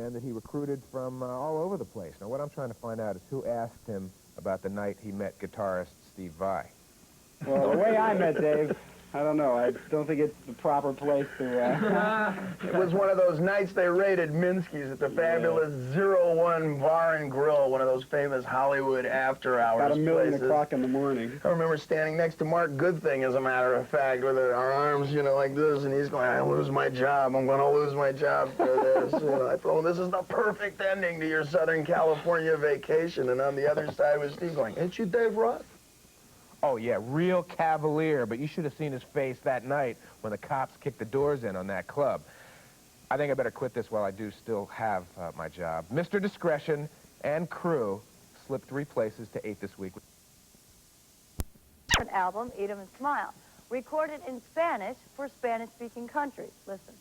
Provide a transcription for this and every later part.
band that he recruited from all over the place. Now, what I'm trying to find out is who asked him about the night he met guitarist Steve Vai. Well, the way I met Dave, I don't know. I don't think it's the proper place to... It was one of those nights they raided Minsky's at the fabulous 01 Bar and Grill, one of those famous Hollywood after-hours About 1 places. o'clock in the morning. I remember standing next to Mark Goodthing, as a matter of fact, with our arms, you know, like this, and he's going, I lose my job. I'm going to lose my job for this. You know, I thought, this is the perfect ending to your Southern California vacation. And on the other side was Steve going, ain't you Dave Roth? Oh, yeah, real cavalier, but you should have seen his face that night when the cops kicked the doors in on that club. I think I better quit this while I do still have my job. Mr. Discretion and crew slipped 3 places to 8 this week. Album, Eat 'em and Smile, recorded in Spanish for Spanish-speaking countries. Listen.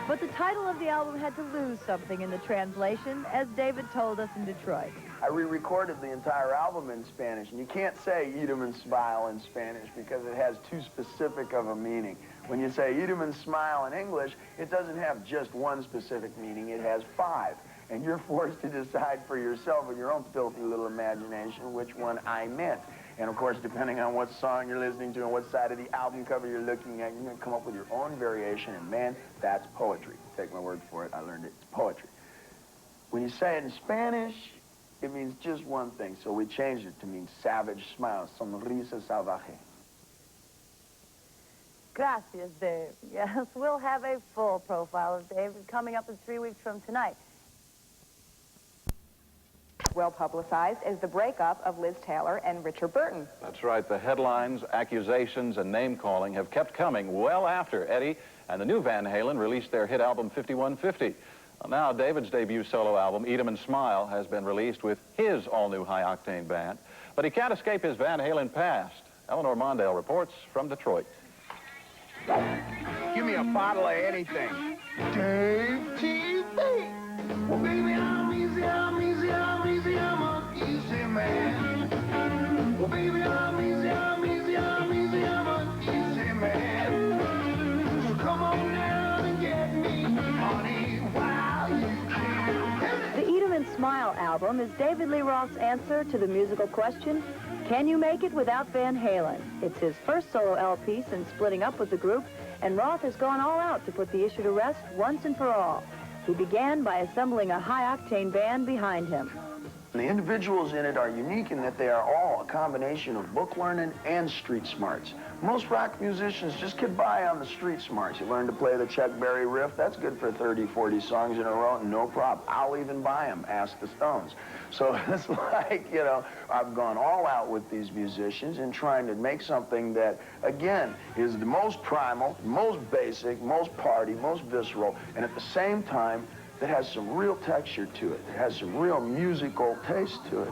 But the title of the album had to lose something in the translation, as David told us in Detroit. I re-recorded the entire album in Spanish, and you can't say eat 'em and smile in Spanish because it has too specific of a meaning. When you say eat 'em and smile in English, it doesn't have just one specific meaning, it has 5. And you're forced to decide for yourself with your own filthy little imagination which one I meant. And of course, depending on what song you're listening to and what side of the album cover you're looking at, you're going to come up with your own variation, and man, that's poetry. Take my word for it, I learned it. It's poetry. When you say it in Spanish, it means just one thing, so we changed it to mean savage smile, sonrisa salvaje. Gracias, Dave. Yes, we'll have a full profile of Dave coming up in 3 weeks from tonight. Well publicized is the breakup of Liz Taylor and Richard Burton. That's right. The headlines, accusations, and name-calling have kept coming well after Eddie and the new Van Halen released their hit album 5150. Well, now, David's debut solo album, Eat 'em and Smile, has been released with his all-new high-octane band. But he can't escape his Van Halen past. Eleanor Mondale reports from Detroit. Give me a bottle of anything. Dave TV. Well, baby, I'm easy, I'm easy, I'm easy, I'm an easy man. Well, baby, I'm easy, I'm easy, I'm easy, I'm an easy man. So come on down and get me, honey, while you can. The Eat 'em and Smile album is David Lee Roth's answer to the musical question, can you make it without Van Halen? It's his first solo LP since splitting up with the group, and Roth has gone all out to put the issue to rest once and for all. He began by assembling a high-octane band behind him. The individuals in it are unique in that they are all a combination of book learning and street smarts. Most rock musicians just get by on the street smarts. You learn to play the Chuck Berry riff, that's good for 30, 40 songs in a row, no problem. I'll even buy them, ask the Stones. So it's like, you know, I've gone all out with these musicians in trying to make something that, again, is the most primal, most basic, most party, most visceral, and at the same time, that has some real texture to it. It has some real musical taste to it.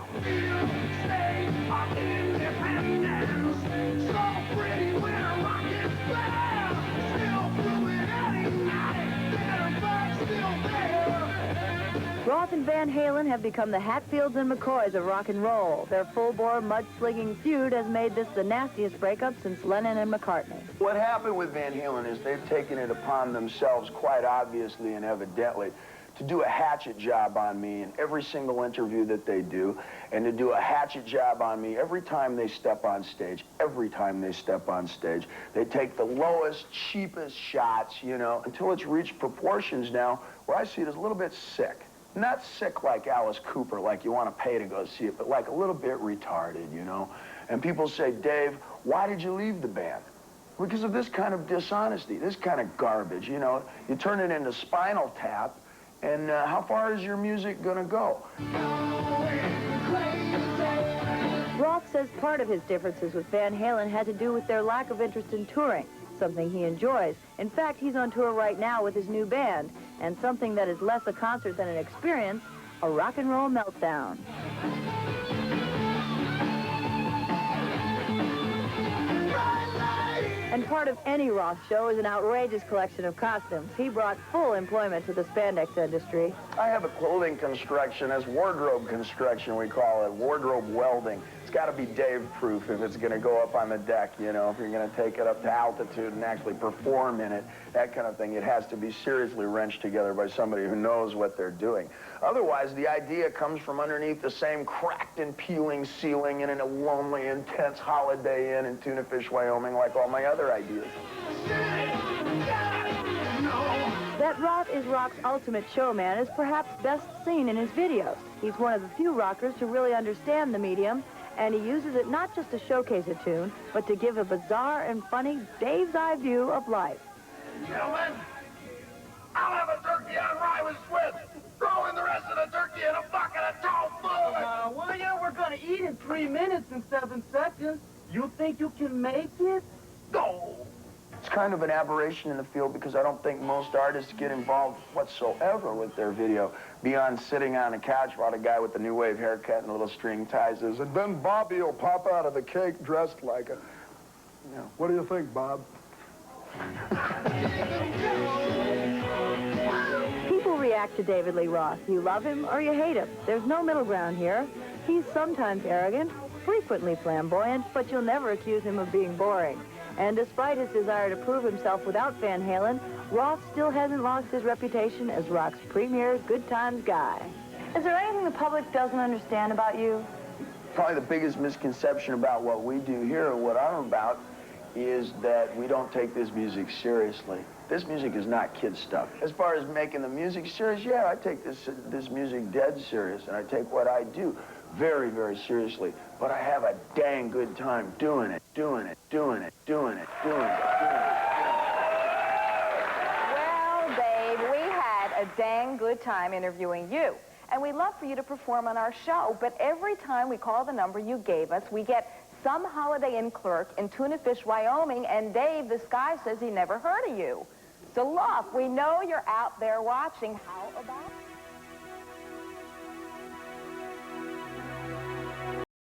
Roth and Van Halen have become the Hatfields and McCoys of rock and roll. Their full-bore, mud-slinging feud has made this the nastiest breakup since Lennon and McCartney. What happened with Van Halen is they've taken it upon themselves, quite obviously and evidently, to do a hatchet job on me in every single interview that they do, and to do a hatchet job on me every time they step on stage. Every time they step on stage, they take the lowest, cheapest shots, you know, until it's reached proportions now where I see it as a little bit sick. Not sick like Alice Cooper, like you want to pay to go see it, but like a little bit retarded, you know? And people say, Dave, why did you leave the band? Because of this kind of dishonesty, this kind of garbage, you know? You turn it into Spinal Tap, and how far is your music gonna go? Roth says part of his differences with Van Halen had to do with their lack of interest in touring, something he enjoys. In fact, he's on tour right now with his new band, and something that is less a concert than an experience, a rock and roll meltdown. And part part of any Roth show is an outrageous collection of costumes. He brought full employment to the spandex industry. I have a clothing construction, as wardrobe construction we call it, wardrobe welding. It's got to be Dave-proof if it's going to go up on the deck, you know, if you're going to take it up to altitude and actually perform in it, that kind of thing. It has to be seriously wrenched together by somebody who knows what they're doing. Otherwise, the idea comes from underneath the same cracked and peeling ceiling in a lonely, intense Holiday Inn in Tuna Fish, Wyoming, like all my other ideas. That Roth is Rock's ultimate showman is perhaps best seen in his videos. He's one of the few rockers to really understand the medium, and he uses it not just to showcase a tune, but to give a bizarre and funny Dave's eye view of life. Gentlemen, I'll have a turkey on rye with Swiss. Throw in the rest of the turkey in a bucket of tofu. Will you? We're gonna eat in 3 minutes and 7 seconds. You think you can make it? Go. It's kind of an aberration in the field because I don't think most artists get involved whatsoever with their video beyond sitting on a couch while a guy with a new wave haircut and little string ties says, and then Bobby will pop out of the cake dressed like a... You know, what do you think, Bob? People react to David Lee Roth. You love him or you hate him. There's no middle ground here. He's sometimes arrogant, frequently flamboyant, but you'll never accuse him of being boring. And despite his desire to prove himself without Van Halen, Roth still hasn't lost his reputation as rock's premier good times guy. Is there anything the public doesn't understand about you? Probably the biggest misconception about what we do here, or what I'm about, is that we don't take this music seriously. This music is not kid stuff. As far as making the music serious, yeah, I take this music dead serious, and I take what I do very, very seriously. But I have a dang good time doing it, doing it, doing it, doing it, doing it, doing it. Well, Dave, we had a dang good time interviewing you. And we'd love for you to perform on our show, but every time we call the number you gave us, we get some Holiday Inn clerk in Tuna Fish, Wyoming, and Dave, this guy, says he never heard of you. So look, we know you're out there watching. How about...